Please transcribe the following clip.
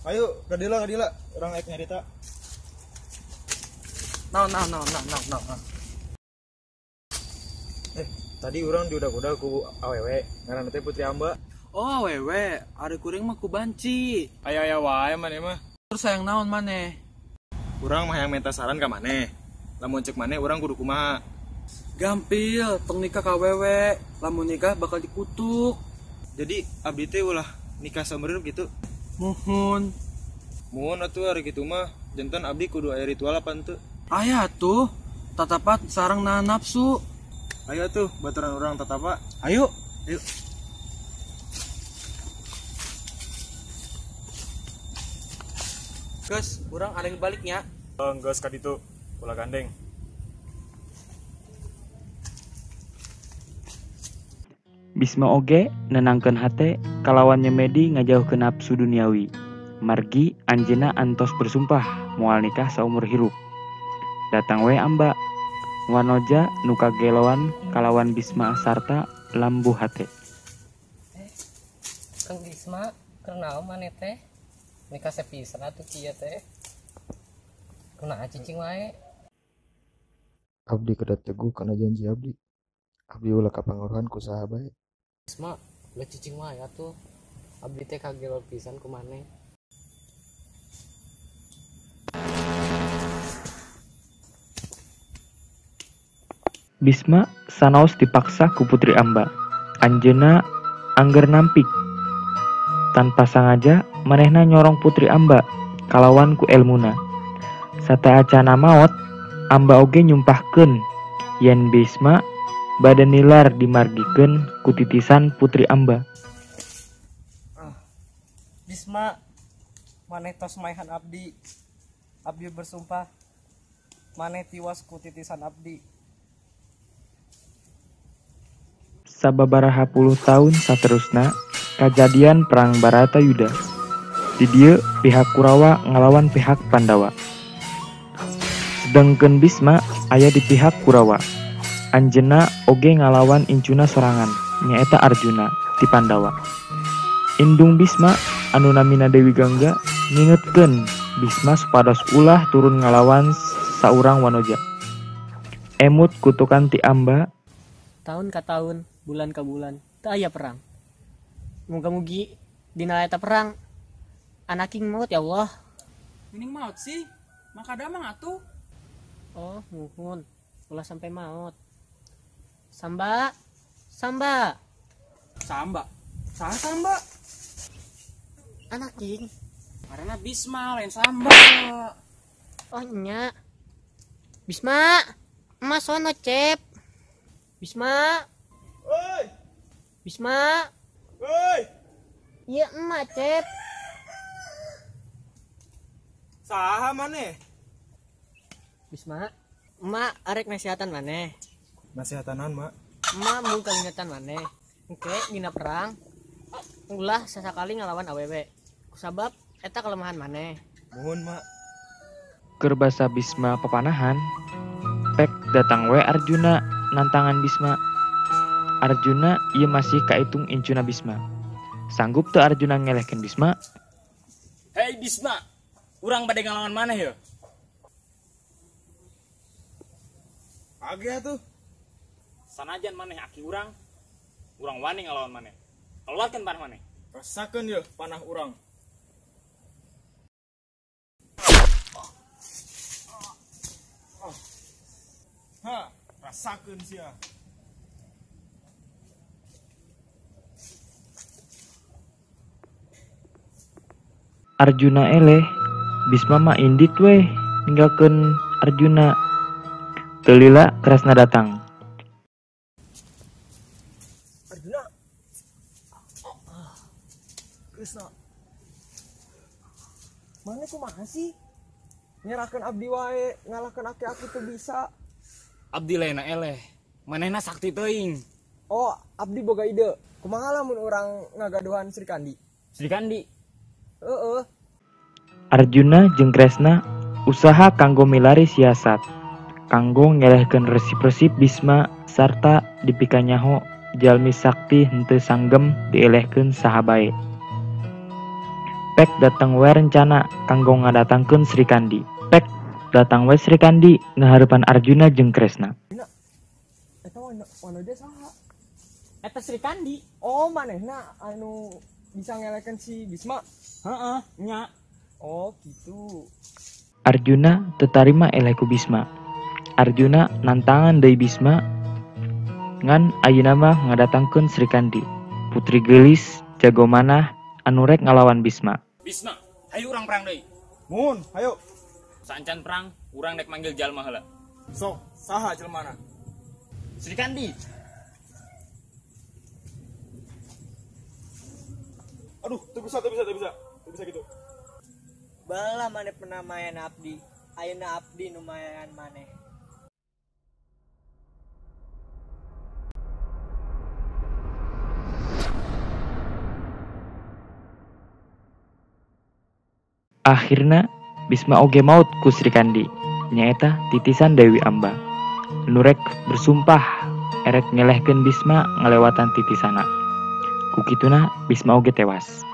Ayo, kadila, orang naik nyarita. Nah. Tadi orang diudah-udah ku awewe, ngaranna teh Putri Amba. Oh awewe, ada kuring mah ku banci. Aya wae maneh mah. Terus sayang naon maneh? Urang mah yang minta saran ka maneh. Lamun cek maneh urang kudu kumaha? Gampil, tong nikah ka awewe, lamun nikah bakal dikutuk. Jadi abdi teh ulah nikah saumureup gitu. Muhun. Muhun atuh hari kitu mah, janten abdi kudu aya ritual apa henteu? Aya tuh, tatapat sareng nahan nafsu. Ayo tuh, baturan orang tatapa. Ayo. Gus, urang ada yang baliknya. Geus ka ditu, ulah gandeng. Bisma oge nenangkeun hate kalawan Nyemedi ngajauhkeun nafsu duniawi. Margi anjeunna antos bersumpah moal nikah saumur hirup. Datang we Amba. Wanoja nu kageloan kalawan Bisma sarta lambu hate. Kang Bisma, keur naon maneh teh? Nikah sepisan atuh kieu teh. Kunaha cicing wae? Abdi kedat teguh kana janji abdi. Abdi ulah kapangaruhan ku saha bae. Bisma, ulah cicing wae atuh. Abdi teh kagelo pisan ku maneh. Bisma sanaos dipaksa ku Putri Amba. Anjeunna angger nampik. Tanpa sangaja manehna nyorong Putri Amba kalawan ku elmuna. Sateacana maot, Amba oge nyumpahkeun yen Bisma bade nilar dimargikeun ku titisan Putri Amba. Bisma, maneh tos maehan abdi. Abdi bersumpah maneh tiwas ku titisan abdi. Sababaraha puluh tahun saterusna kajadian perang Baratayuda. Di dieu pihak Kurawa ngalawan pihak Pandawa. Sedengkeun Bisma aya di pihak Kurawa. Anjeunna oge ngalawan incuna sorangan nyaeta Arjuna ti Pandawa. Indung Bisma anu namina Dewi Gangga ngingetkeun Bisma supados ulah turun ngalawan saurang wanoja. Emut kutukan ti Amba. Tahun ka tahun, bulan ka bulan, teu aya perang. Muga-mugi dina eta perang anaking maut ya Allah. Mining maut sih, maka damang atuh. Oh, muhun. Ulah sampai maut. Samba. Samba. Saha Samba? Anaking. Karena Bisma lain Samba. Oh nya. Bisma. Emas sono cep. Bisma. Woi, Bisma. woi. Iya emak cep. Saha maneh? Bisma. Emak arek nasihatan maneh. Nasihatanan, Mak. Emak mung kalingatan maneh. Engke dina perang ulah sasakali ngalawan awewe. Kusabab eta kelemahan maneh. Muhun, Mak. Keur basa Bisma papanahan, pek datang we Arjuna nantangan Bisma. Arjuna ieu masih kaitung incuna Bisma. Sanggup teu Arjuna ngelehkeun Bisma? Hei Bisma, urang bade ngalawan maneh ya? Age atuh. Sanajan maneh aki urang wani ngalawan maneh. Keluarkeun panah maneh. Rasakeun ye panah urang. Ha, rasakeun sia. Arjuna eleh, Bisma mah indit weh ninggalkeun Arjuna. Teu lila kerasna datang. Arjuna. Krisna. Mana kumaha sih? Nyerahkeun abdi wae, ngalahkeun aki-aki teu bisa. Abdi laena eleh, manehna sakti teuing. Oh, abdi boga ide. Kumaha lamun urang ngagaduhan Sri Kandi? Sri Kandi. Heeh. Arjuna jeung Kresna usaha kanggo milari siasat, kanggo ngelehkeun resip-resip Bisma sarta dipikanyaho jalmi sakti henteu sanggem dielehkeun saha bae. Pek datang we rencana kanggo ngadatangkeun Sri Kandi. Pek datang we Sri Kandi ngaharepan Arjuna jeung Kresna. Eta wana dia saha? Eta Sri Kandi. Oh, manehna anu bisa ngelekeun si Bisma. Heeh, nya. Oh, gitu. Arjuna tetarima eleh ku Bisma. Arjuna nantangan deui Bisma ngan ayeuna mah ngadatangkeun Sri Kandi. Putri geulis jago manah anu rek ngalawan Bisma. Bisma, hayu urang perang deui. Mun, hayo. Sancan perang, urang dek manggil jalma heula. Sok, saha jelmana? Sri Kandi. Aduh, teu bisa gitu. Bala maneh pernah mayan abdi. Ayeuna abdi nu mayan maneh. Akhirna Bisma oge maut ku Sri Kandi. Nyaeta titisan Dewi Amba. Nurek bersumpah erek ngelehkeun Bisma ngalewatan titisana. Kukituna Bisma oge tewas.